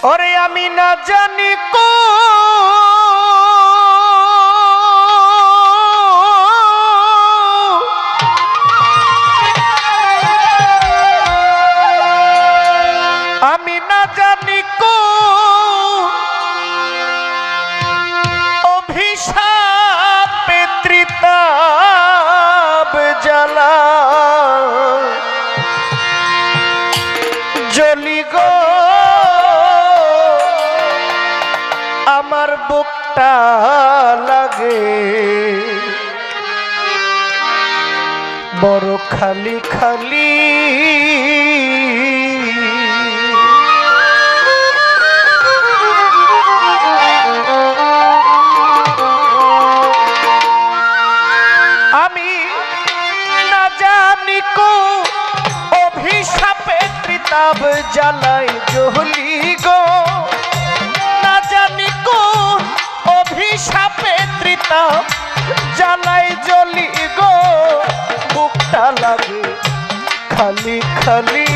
ওরে আমি না জানি কো আমি না জানি কো অভিশাপ পিতৃতাপ জ্বালা জ্বলি গো আমার বুকটা লাগে বড় খালি খালি আমি না জানি কো অভিশাপে ত্রিতাপ জ্বালায় জ্বলি গো না জানি কোন অভিশাপে ত্রিতাপ জ্বালায় জ্বলি গো বুকটা লাগে খালি খালি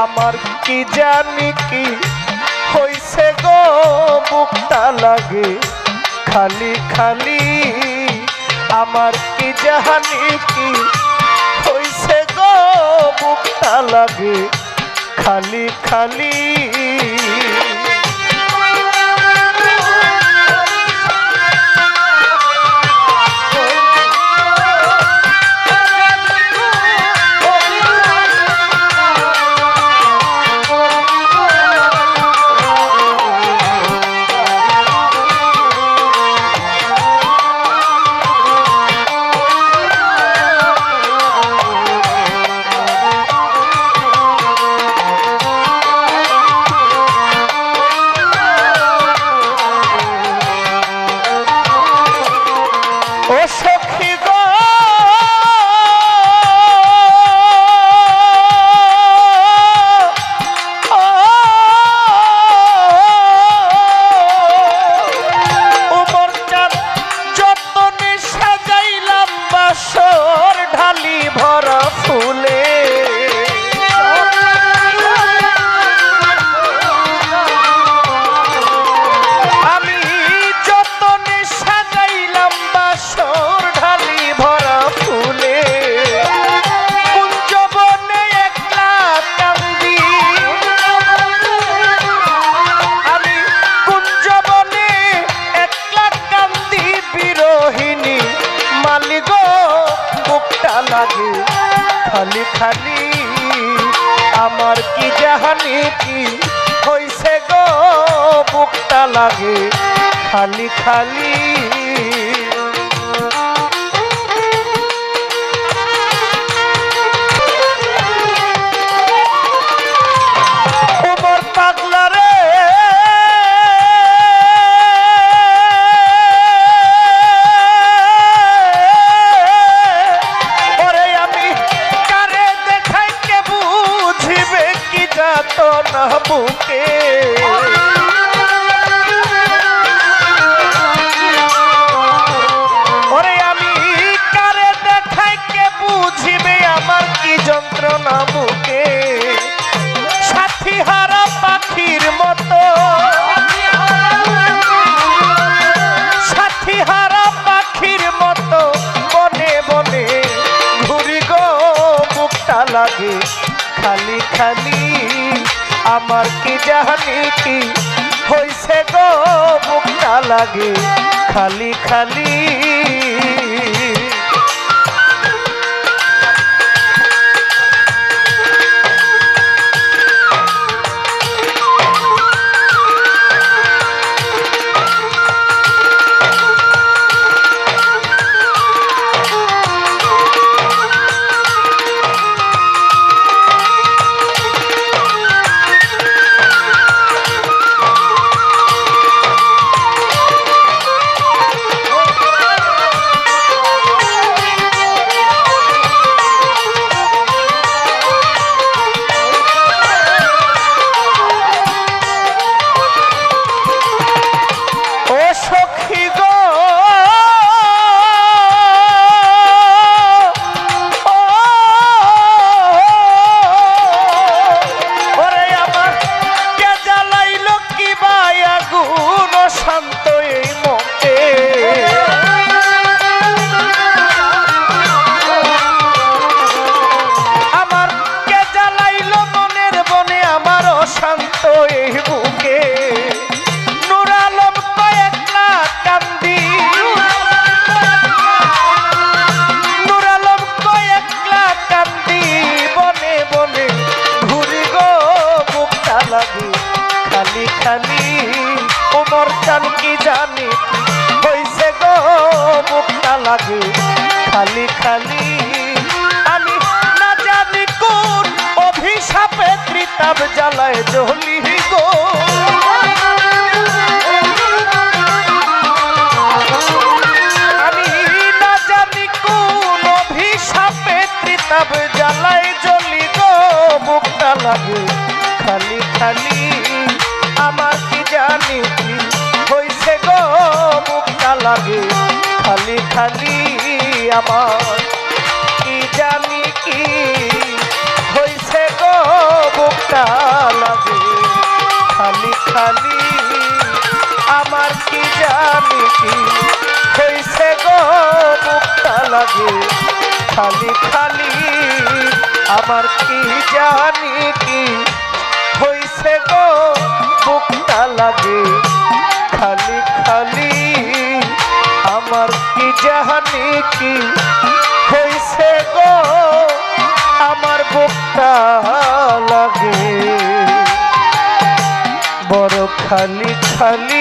আমার কি জানি কি হইছে গো বুকটা লাগে খালি খালি আমার কি জানি কি হইছে গো বুকটা লাগে খালি খালি লাগে খালি খালি আমার কি জানি কি হইছে গো বুকটা লাগে খালি খালি ওমর পাগলা রে বুকে ওরে আমি কারে দেখাই কে বুঝিবে আমার কি যন্ত্রণা বুকে সাথী হারা পাখির মতো সাথী হারা পাখির মতো বনে বনে ঘুরি গো বুকটা লাগে খালি খালি আমার কি জানি কি হইছে গো বুকটা লাগে খালি খালি লাগে খালি খালি উমর চান কি জানি হইছে গো বুকটা লাগে খালি খালি আমি না জানি কোন অভিশাপে ত্রিতাব জ্বালায় জ্বলি গো আমি না জানি কোন অভিশাপে ত্রিতাব জ্বালায় জ্বলি গো বুকটা লাগে খালি খালি আমার কি জানি কি হইছে গো বুকটা লাগে খালি খালি আমার কি জানি কি হইছে গো বুকটা লাগে খালি খালি আমার কি জানি কি হইছে গো বুকটা লাগে খালি খালি আমার কি জানি কি হইছে গো বুকটা লাগে খালি খালি আমার কি জানি কি হইছে গো আমার বুকটা লাগে বড় খালি খালি